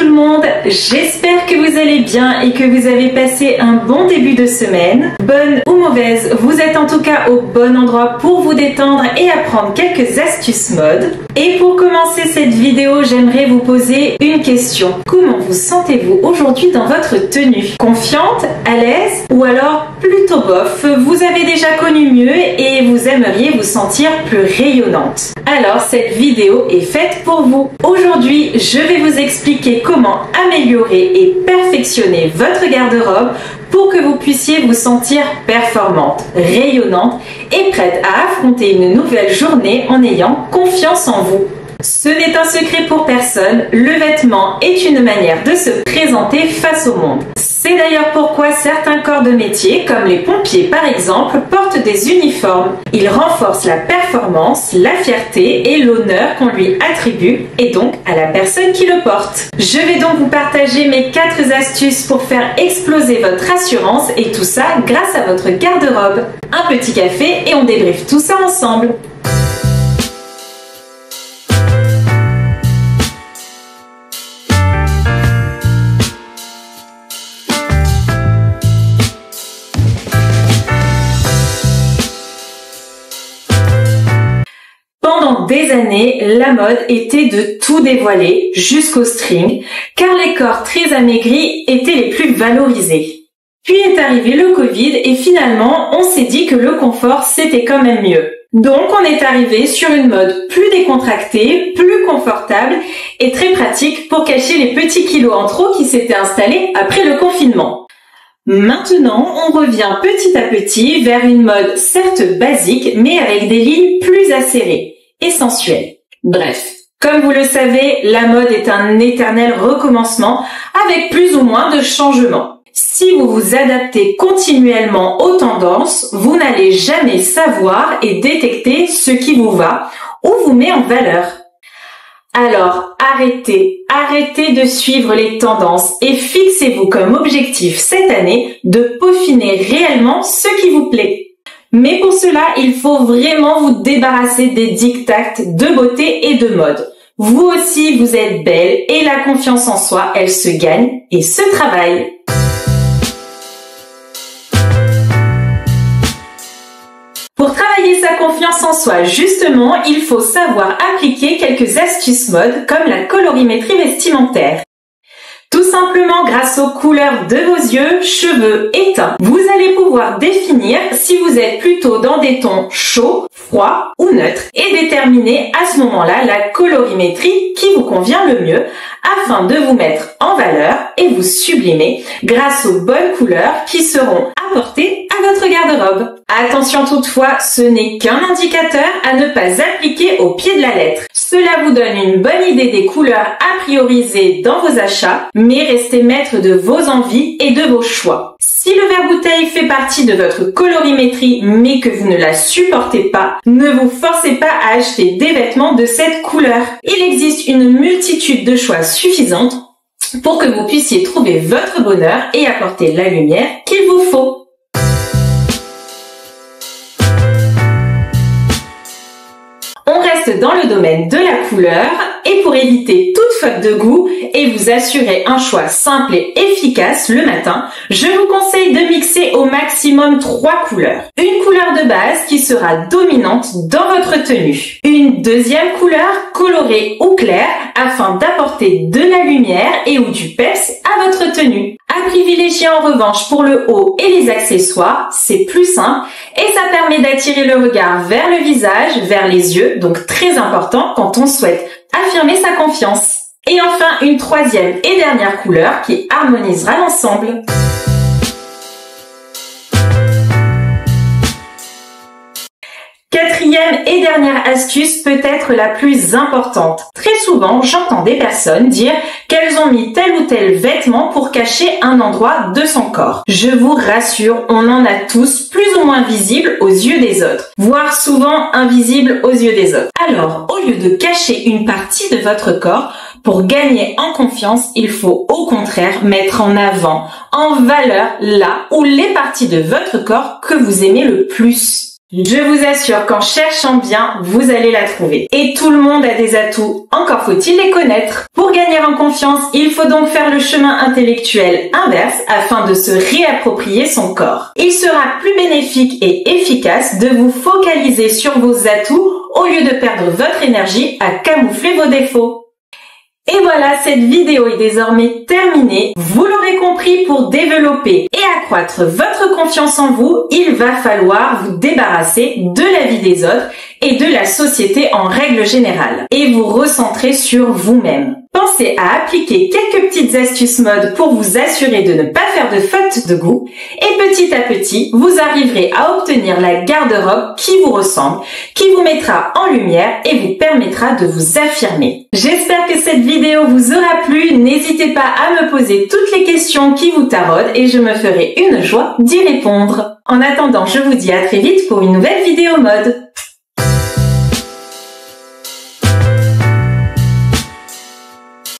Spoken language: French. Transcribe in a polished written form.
le monde, j'espère que vous allez bien et que vous avez passé un bon début de semaine. Bonne ou mauvaise, vous êtes en tout cas au bon endroit pour vous détendre et apprendre quelques astuces mode. Et pour commencer cette vidéo, j'aimerais vous poser une question. Comment vous sentez-vous aujourd'hui dans votre tenue? Confiante, à l'aise ou alors plutôt bof? Vous avez déjà connu mieux et vous aimeriez vous sentir plus rayonnante. Alors cette vidéo est faite pour vous. Aujourd'hui, je vais vous expliquer comment améliorer et perfectionner votre garde-robe pour que vous puissiez vous sentir performante, rayonnante et prête à affronter une nouvelle journée en ayant confiance en vous. Ce n'est un secret pour personne, le vêtement est une manière de se présenter face au monde. C'est d'ailleurs pourquoi certains corps de métier, comme les pompiers par exemple, portent des uniformes. Ils renforcent la performance, la fierté et l'honneur qu'on lui attribue, et donc à la personne qui le porte. Je vais donc vous partager mes 4 astuces pour faire exploser votre assurance, et tout ça grâce à votre garde-robe. Un petit café et on débriefe tout ça ensemble. Pendant des années, la mode était de tout dévoiler, jusqu'au string, car les corps très amaigris étaient les plus valorisés. Puis est arrivé le Covid et finalement, on s'est dit que le confort c'était quand même mieux. Donc on est arrivé sur une mode plus décontractée, plus confortable et très pratique pour cacher les petits kilos en trop qui s'étaient installés après le confinement. Maintenant, on revient petit à petit vers une mode certes basique, mais avec des lignes plus acérées et sensuelles. Bref, comme vous le savez, la mode est un éternel recommencement avec plus ou moins de changements. Si vous vous adaptez continuellement aux tendances, vous n'allez jamais savoir et détecter ce qui vous va ou vous met en valeur. Alors, arrêtez de suivre les tendances et fixez-vous comme objectif cette année de peaufiner réellement ce qui vous plaît. Mais pour cela, il faut vraiment vous débarrasser des diktats de beauté et de mode. Vous aussi, vous êtes belle et la confiance en soi, elle se gagne et se travaille. Pour travailler sa confiance en soi, justement, il faut savoir appliquer quelques astuces mode comme la colorimétrie vestimentaire. Tout simplement grâce aux couleurs de vos yeux, cheveux et teint, vous allez pouvoir définir si vous êtes plutôt dans des tons chauds, froids ou neutres et déterminer à ce moment-là la colorimétrie qui vous convient le mieux afin de vous mettre en valeur et vous sublimer grâce aux bonnes couleurs qui seront apportées à votre garde-robe. Attention toutefois, ce n'est qu'un indicateur à ne pas appliquer au pied de la lettre. Cela vous donne une bonne idée des couleurs à prioriser dans vos achats, mais restez maître de vos envies et de vos choix. Si le vert bouteille fait partie de votre colorimétrie mais que vous ne la supportez pas, ne vous forcez pas à acheter des vêtements de cette couleur. Il existe une multitude de choix suffisantes pour que vous puissiez trouver votre bonheur et apporter la lumière qu'il vous faut. On reste dans le domaine de la couleur et pour éviter toute faute de goût et vous assurer un choix simple et efficace le matin, je vous conseille de mixer au maximum 3 couleurs. Une couleur de base qui sera dominante dans votre tenue. Une deuxième couleur colorée ou claire afin d'apporter de la lumière et ou du peps à votre tenue. À privilégier en revanche pour le haut et les accessoires, c'est plus simple et ça permet d'attirer le regard vers le visage, vers les yeux, donc très important quand on souhaite affirmer sa confiance. Et enfin, une troisième et dernière couleur qui harmonisera l'ensemble. Quatrième et dernière astuce peut être la plus importante. Très souvent, j'entends des personnes dire qu'elles ont mis tel ou tel vêtement pour cacher un endroit de son corps. Je vous rassure, on en a tous plus ou moins visibles aux yeux des autres, voire souvent invisibles aux yeux des autres. Alors, au lieu de cacher une partie de votre corps, pour gagner en confiance, il faut au contraire mettre en avant, en valeur, là ou les parties de votre corps que vous aimez le plus. Je vous assure qu'en cherchant bien, vous allez la trouver. Et tout le monde a des atouts, encore faut-il les connaître. Pour gagner en confiance, il faut donc faire le chemin intellectuel inverse afin de se réapproprier son corps. Il sera plus bénéfique et efficace de vous focaliser sur vos atouts au lieu de perdre votre énergie à camoufler vos défauts. Et voilà, cette vidéo est désormais terminée. Vous l'aurez compris, pour développer et accroître votre confiance en vous, il va falloir vous débarrasser de la vie des autres et de la société en règle générale et vous recentrer sur vous-même. Pensez à appliquer quelques petites astuces mode pour vous assurer de ne pas faire de faute de goût et petit à petit, vous arriverez à obtenir la garde-robe qui vous ressemble, qui vous mettra en lumière et vous permettra de vous affirmer. J'espère que cette vidéo vous aura plu. N'hésitez pas à me poser toutes les questions qui vous taraudent et je me ferai une joie d'y répondre. En attendant, je vous dis à très vite pour une nouvelle vidéo mode.